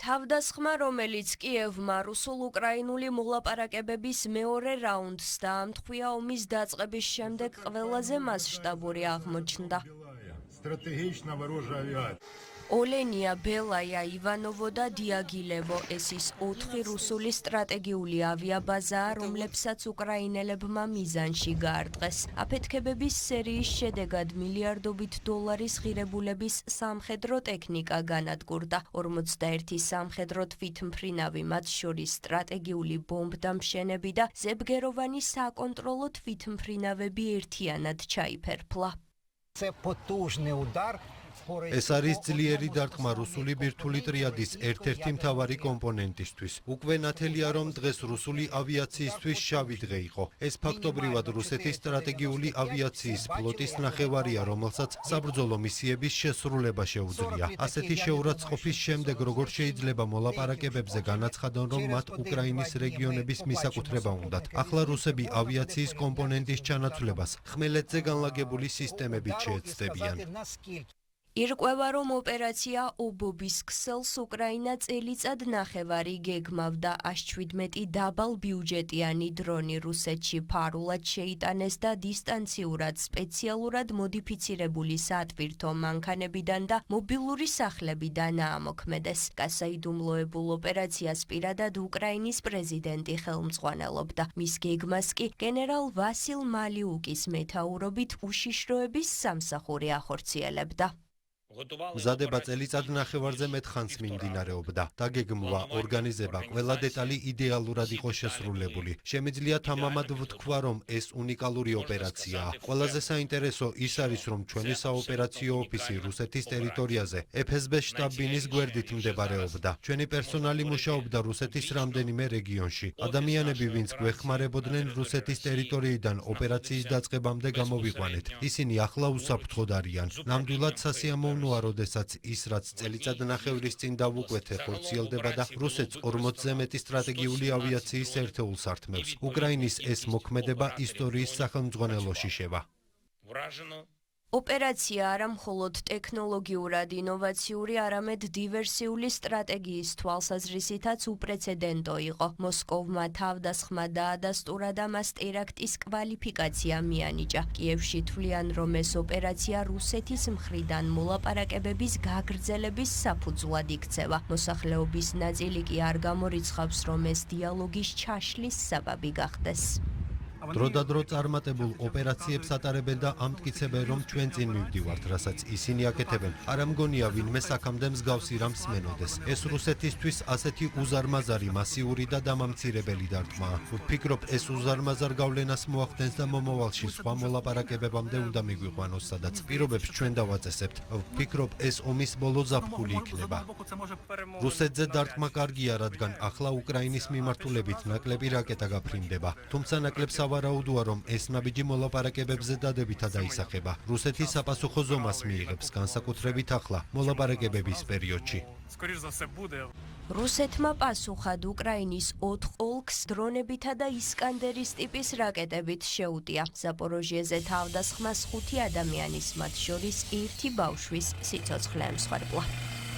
თავდასხმა, რომელიც კიევმა რუსულ-უკრაინული მოლაპარაკებების მეორე რაუნდს დაამტყვია ომის დაწყების შემდეგ ყველაზე მასშტაბური აღმოჩნდა. ოლენია, ბელაია, ივანოვო და დიაგილევო ეს ის 4 რუსული სტრატეგიული ავიაბაზაა, რომლებსაც უკრაინელებმა მიზანში გაარტყეს. აფეთქებების სერიის შედეგად მილიარდობით დოლარის ღირებულების სამხედრო ტექნიკა განადგურდა. 41 სამხედრო თვითმფრინავი, მათ შორის სტრატეგიული ბომბდამშენები და ზებგეროვანი საკონტროლო თვითმფრინავები ერთიანად ჩაიფერფლა. ეს არის ძლიერი დარტყმა რუსული ბირთვული ტრიადის ერთ-ერთი მთავარი კომპონენტისთვის. უკვე ნათელია, რომ დღეს რუსული ავიაციისთვის შავი დღე იყო. ეს ფაქტობრივად რუსეთის სტრატეგიული ავიაციის ფლოტის ნახევარია, რომელსაც საბრძოლო მისიების შესრულება შეუძლია. ასეთი შეურაცხყოფის შემდეგ როგორ შეიძლება მოლაპარაკებებზე განაცხადონ, რომ მათ უკრაინის რეგიონების მისაკუთრება უნდათ. ახლა რუსები ავიაციის კომპონენტის ჩანაცვლებას ხმელეთზე განლაგებული სისტემებით შეეცდებიან. ირკვევა, რომ ოპერაცია ობობის ქსელს უკრაინა წელიწად ნახევარი გეგმავდა. 117 დაბალბიუჯეტიანი დრონი რუსეთში ფარულად შეიტანეს და დისტანციურად სპეციალურად მოდიფიცირებული სატვირთო მანქანებიდან და მობილური სახლებიდან აამოქმედეს. გასაიდუმლოებულ ოპერაციას პირადად უკრაინის პრეზიდენტი ხელმძღვანელობდა. მის გეგმას კი გენერალ ვასილ მალიუკის მეთაურობით უშიშროების სამსახური ახორციელებდა. მზადება წელიწად ნახევარზე მეტ ხანს მიმდინარეობდა. დაგეგმვა, ორგანიზება, ყველა დეტალი იდეალურად იყო შესრულებული. შემიძლია თამამად ვთქვა, რომ ეს უნიკალური ოპერაციაა. ყველაზე საინტერესო ის არის, რომ ჩვენი საოპერაციო ოფისი რუსეთის ტერიტორიაზე FSB შტაბ-ბინის გვერდით მდებარეობდა. ჩვენი პერსონალი მუშაობდა რუსეთის რამდენიმე რეგიონში. ადამიანები, ვინც გვეხმარებოდნენ რუსეთის ტერიტორიიდან ოპერაციის დაწყებამდე გამოვიყვანეთ. ისინი ახლა უსაფრთხოდ არიან. ნამდვილად სასიამოვნოა, როდესაც ის, რაც წელიწად ნახევრის წინ დავუკვეთე, ხორციელდება და რუსეთს 40-ზე მეტი სტრატეგიული ავიაციის ერთეულს ართმევს. უკრაინის ეს მოქმედება ისტორიის სახელმძღვანელოში შევა. ოპერაცია არა მხოლოდ ტექნოლოგიურად ინოვაციური, არამედ დივერსიული სტრატეგიის თვალსაზრისითაც უპრეცედენტო იყო. მოსკოვმა თავდასხმა დაადასტურა და მას ტერაქტის კვალიფიკაცია მიანიჭა. კიევში თვლიან, რომ ეს ოპერაცია რუსეთის მხრიდან მოლაპარაკებების გაგრძელების საფუძვლად იქცევა. მოსახლეობის ნაწილი კი არ გამორიცხავს, რომ ეს დიალოგის ჩაშლის საბაბი გახდეს. დროდადრო წარმატებულ ოპერაციებს ატარებენ და ამტკიცებენ, რომ ჩვენ წინ მივდივართ, რასაც ისინი აკეთებენ. არ ამგონია ვინმე საქამდე მსგავსი რამს მენოდეს. ეს რუსეთისთვის ასეთი უზარმაზარი, მასიური და დამამცირებელი დარტყმაა. ვფიქრობ, ეს უზარმაზარ გავლენას მოახდენს და მომავალში სხვა მოლაპარაკებებამდე უნდა მიგვიყვანოს, სადაც პირობებს ჩვენ დავაწესებთ. ვფიქრობ, ეს ომის ბოლო ზაფხული იქნება. რუსეთზე დარტყმა კარგია, რადგან ახლა უკრაინის მიმართულებით ნაკლები რაკეტა გაფრინდება. თუმცა ნაკლებს ვარაუდოა, რომ ეს ნაბიჯი მოლაპარაკებებზე დადებითად აისახება. რუსეთი საპასუხო ზომას მიიღებს, განსაკუთრებით ახლა, მოლაპარაკებების პერიოდში. რუსეთმა პასუხად უკრაინის 4 ოლქს დრონებითა და ისკანდერის ტიპის რაკეტებით შეუტია. ზაპოროჟიეზე თავდასხმას 5 ადამიანის, მათ შორის 1 ბავშვის სიცოცხლე ემსხვერპლა.